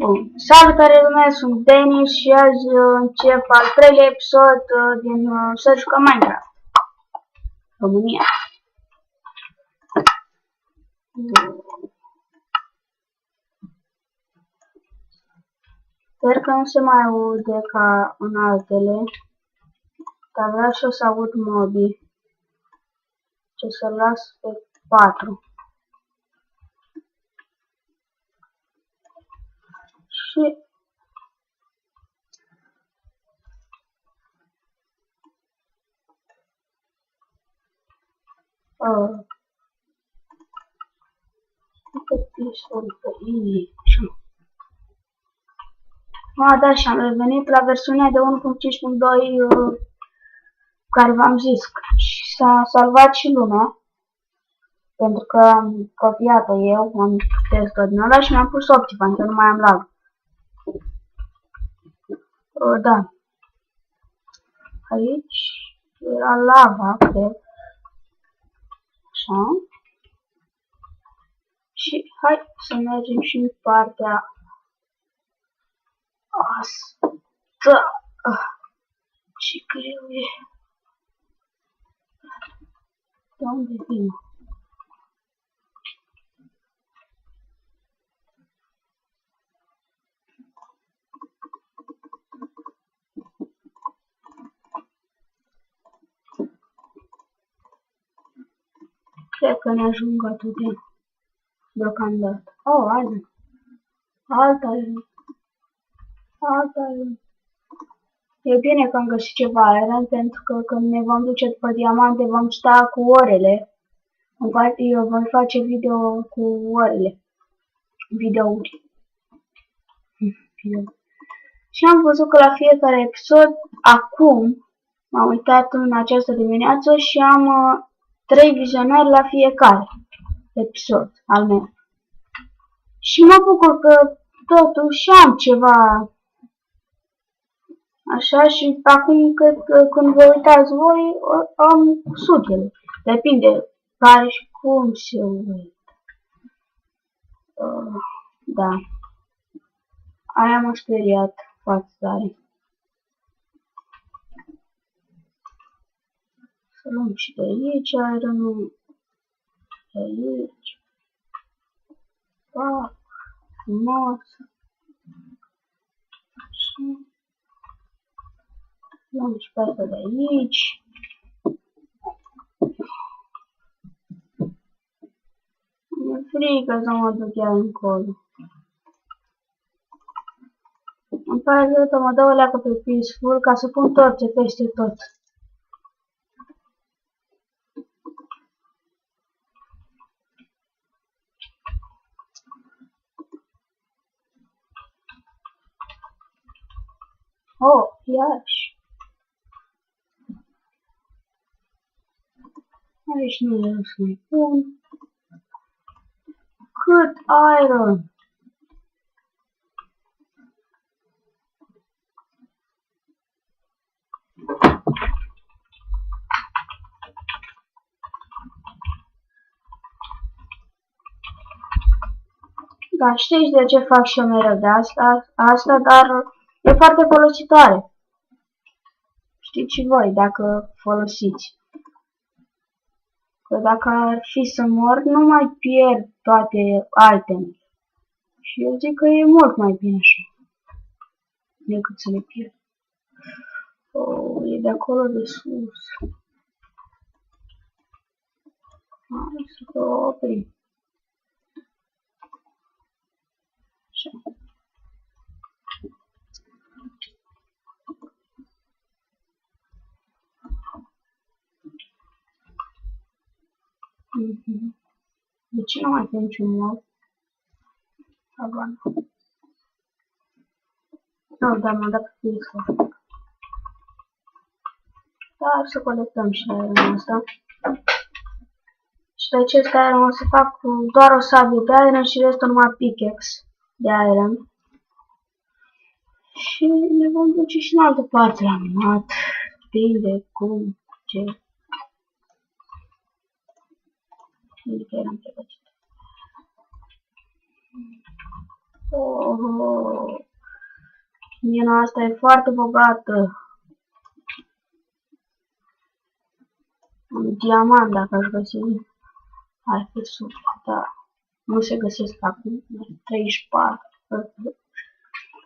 Bun. Salutare lumea, sunt Denis și azi încep al treilea episod din Să jucăm Minecraft România. Sper că nu se mai aude ca în altele, dar vreau și o să aud mobii. Ce să las pe 4. Și da, și am revenit la versiunea de 1.5.2 care v-am zis și s-a salvat și lumea, pentru că am copiat-o eu, am testat din ăla și mi-am pus Optifine, că nu mai am lag. Da. Aici era lava, cred. Așa. Și hai să mergem și în partea asta. Ce greu e. De unde vin? Cred că ne ajung atât de deocamdată. Oh, iron. Alta iron. Alta iron. E bine că am găsit ceva iron, pentru că când ne vom duce după diamante vom sta cu orele. Eu voi face video cu orele. Videouri. Și am văzut că la fiecare episod, acum, m-am uitat în această dimineață și am 3 vizionări la fiecare episod al meu. Și mă bucur că totuși am ceva așa și acum când vă uitați voi am sutele. Depinde care și cum se uită. Da. Aia m-a speriat foarte tare. Să luăm și de aici ironul. De aici. Pac. Frumos. Așa. Luăm și pe asta de aici. Mi-e frică să mă duc chiar încolo. Îmi pare rău că mă dau o leacă pe peaceful ca să pun torțe peste tot. Oh, iarăși. Aici nu e să mai pun. Cât iron! Da, știți de ce fac și eu mereu de asta, dar e foarte folositoare. Știți și voi dacă folosiți. Că dacă ar fi să mor, nu mai pierd toate itemele. Și eu zic că e mult mai bine așa, decât să le pierd. Oh, e de acolo de sus. Hai să oprim. Așa. De ce nu mai avem niciun mod? Nu, dar m-a dat pe pixel. Dar să colectăm și ironul ăsta. Și de acest iron o să fac doar o sabie de iron și restul numai pickaxe de iron. Și ne vom duce și în altă parte la minat. Depinde cum, ce. Unde că eram pregătit. Oh, mina asta e foarte bogată. Un diamant dacă aș găsi. Ar fi super, da. Nu se găsesc acum. 34.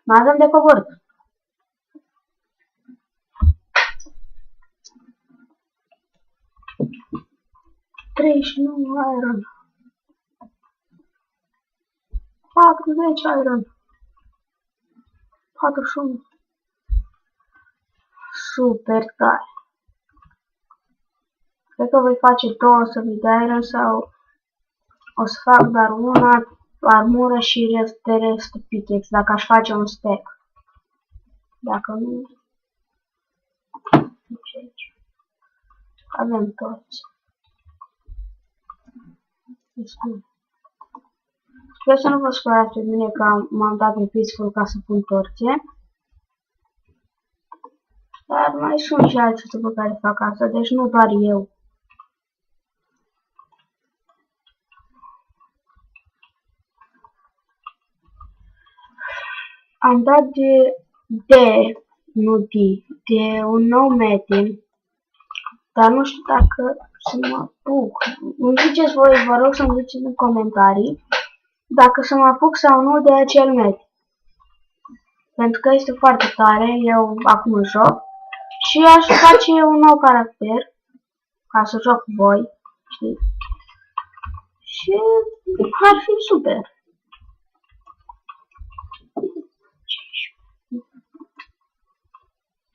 Mai avem de coborât. 39 iron. 40 iron. 41. Super tare. Cred că voi face 200 de iron sau o să fac doar una armură și rest pickaxe dacă aș face un stack. Dacă nu... Avem toți. Sper să nu vă sperați pe mine că m-am dat pe Peaceful ca să pun torțe. Dar mai sunt și alții pe care fac asta, deci nu doar eu. Am dat de un nou metin, dar nu știu dacă să mă apuc. Îmi ziceți voi, vă rog să-mi ziceți în comentarii dacă să mă apuc sau nu de acel metin. Pentru că este foarte tare, eu acum joc și aș face un nou caracter ca să joc cu voi, știi? Și ar fi super.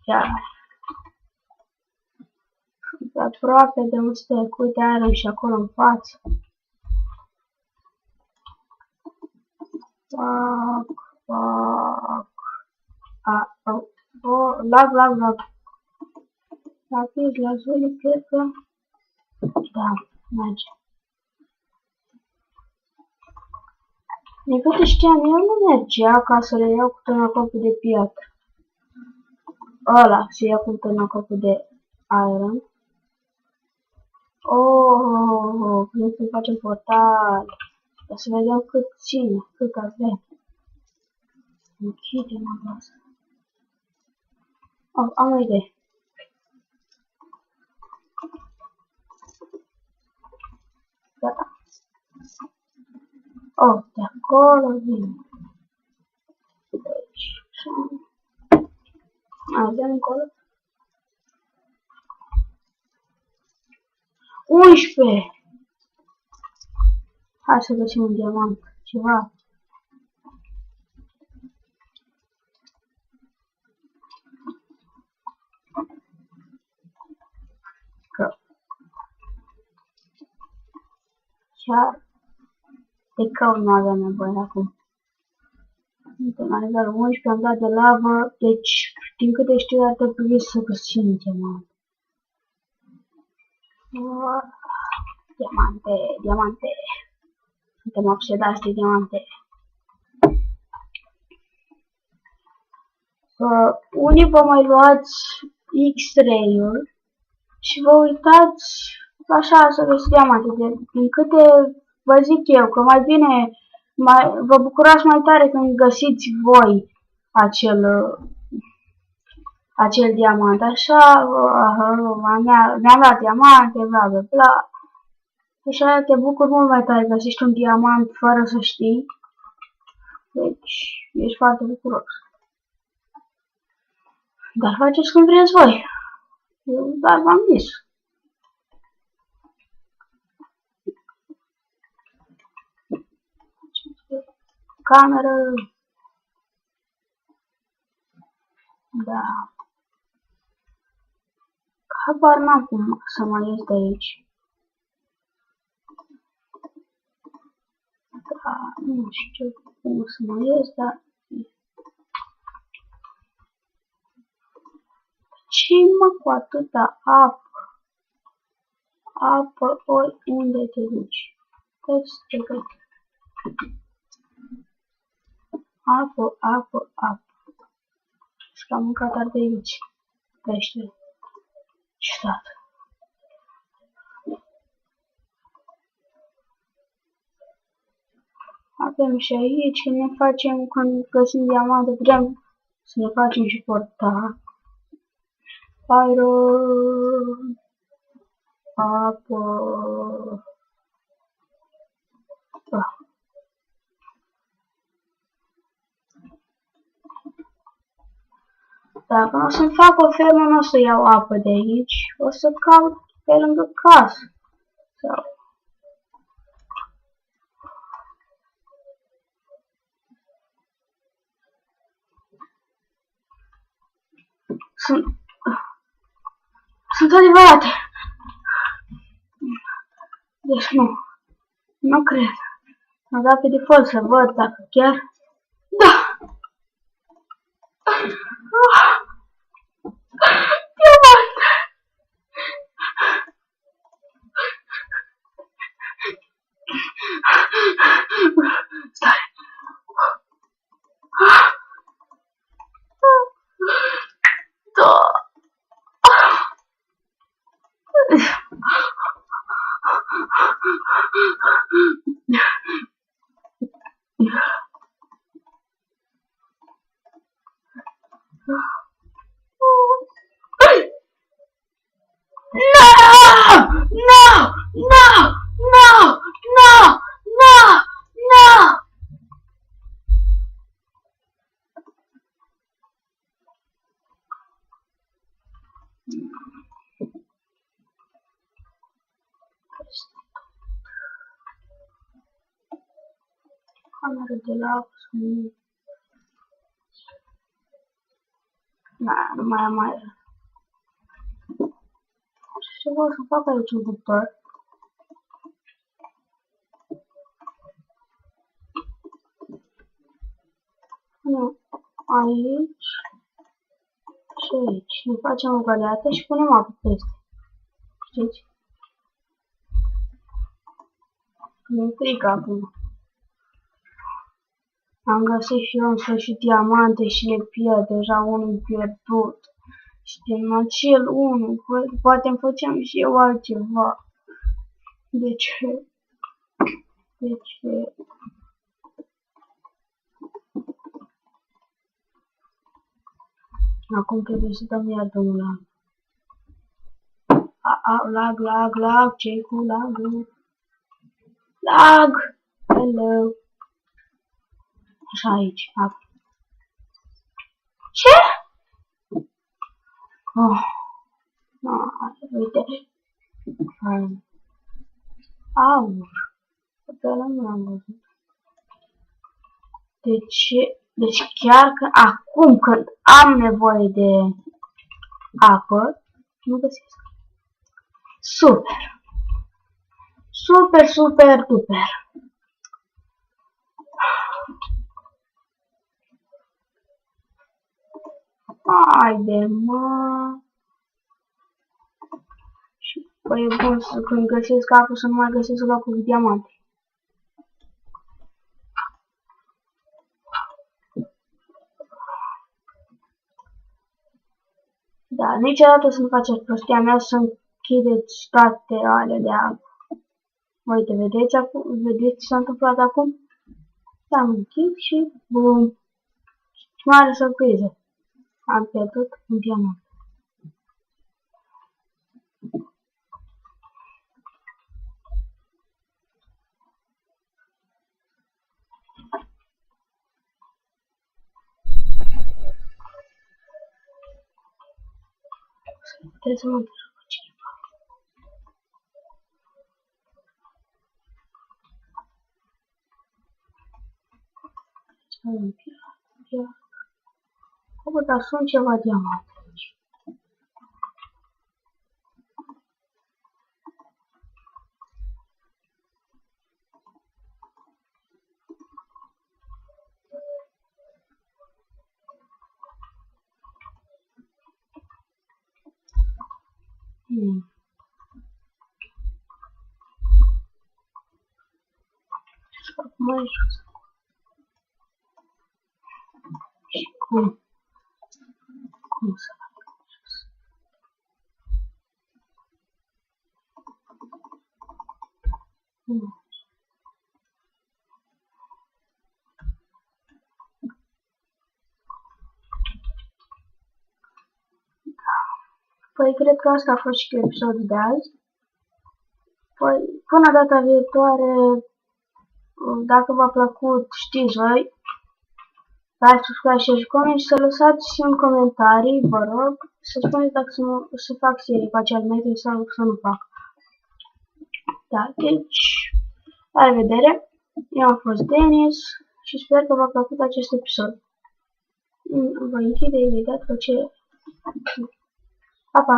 Chiar. Aproape de un stack, uite iron și acolo în față. Fac. Lag. Rapid, la zone, cred că... Da, merge. Din câte știam eu, nu mergea ca să le iau cu târnăcopul de piatră. Ăla se ia cu târnăcopul de iron. Vrem să facem portal. Ca să vedem cât ține, cât avem. Închidem asta. Am o idee. Gata. De acolo vine. Deci, avem încolo. 11. Hai să găsim un diamant, ceva. Chiar de căut nu avem nevoie acum. Am level 11, am dat de lavă, deci din câte știu ar trebui să găsim diamant. Diamante. Suntem obsedați de diamante. Unii vă mai luați X-ray-ul și vă uitați așa să găsiți diamante. Din câte vă zic eu, că mai bine vă bucurați mai tare când găsiți voi acel diamant. Așa, mi-am luat diamante, bla bla bla. Așa te bucuri mult mai tare găsești un diamant fără să știi. Deci, ești foarte bucuros. Dar faceți cum vreți voi. Eu doar v-am zis. Cameră. Da. Habar n-am cum să mai ies de aici. Da, nu știu cum să mai ies, dar... Ce mă cu atâta apă? Apă oriunde te duci. Peste tot. Apă. Și am mâncat ar de aici. Pește. Ciudat. Avem și aici, când ne facem, când găsim diamante, putem să ne facem și portal. Iron, apă, da. Dacă nu o să-mi fac o fermă, nu o să iau apă de aici, o să caut pe lângă casă. Sau... Sunt adevărate. Deci nu cred. Am dat pe default să văd dacă chiar... Da! Diamant! Stai! Da! No! No! No! No! No! No! Cameră de la nu mai am aer. Ce vreau să fac aici un cuptor? Nu, aici și aici. Ne facem o găleată și punem apă peste. Știți? Mi-e frică acum. Am găsit și eu în sfârșit diamante și le pierd, deja unul pierdut. Și din acel unul, poate îmi făceam și eu altceva. De ce? De ce? Acum trebuie să dăm iar domnul lag. Lag, ce-i cu lagul? Lag! Hello! Așa aici, acum. Ce? Oh, uite. Aur. Pe ăla nu am văzut. De ce? Deci chiar că acum când am nevoie de apă, nu găsesc. Super! Super, super, super! Haide, mă! Și păi e bun să când găsesc apă să nu mai găsesc locul cu diamante. Da, niciodată să nu faceți prostia mea să închideți toate alea de apă. Uite, vedeți acum? Vedeți ce s-a întâmplat acum? Am închis și bum! Mare surpriză! Am pierdut un diamant. Trebuie să mă duc cu cineva. Bă, dar sunt ceva diamante aici. Ce fac mai jos? Și cum? Cum să fac mai jos? Păi cred că asta a fost și episodul de azi. Păi până data viitoare, dacă v-a plăcut, știți voi, like, subscribe, share și comment și să lăsați în comentarii, vă rog, să spuneți dacă să fac serii cu acea metri sau să nu fac. Da, deci, la revedere, eu am fost Denis și sper că v-a plăcut acest episod. Voi închide imediat pe ce... Pa, pa!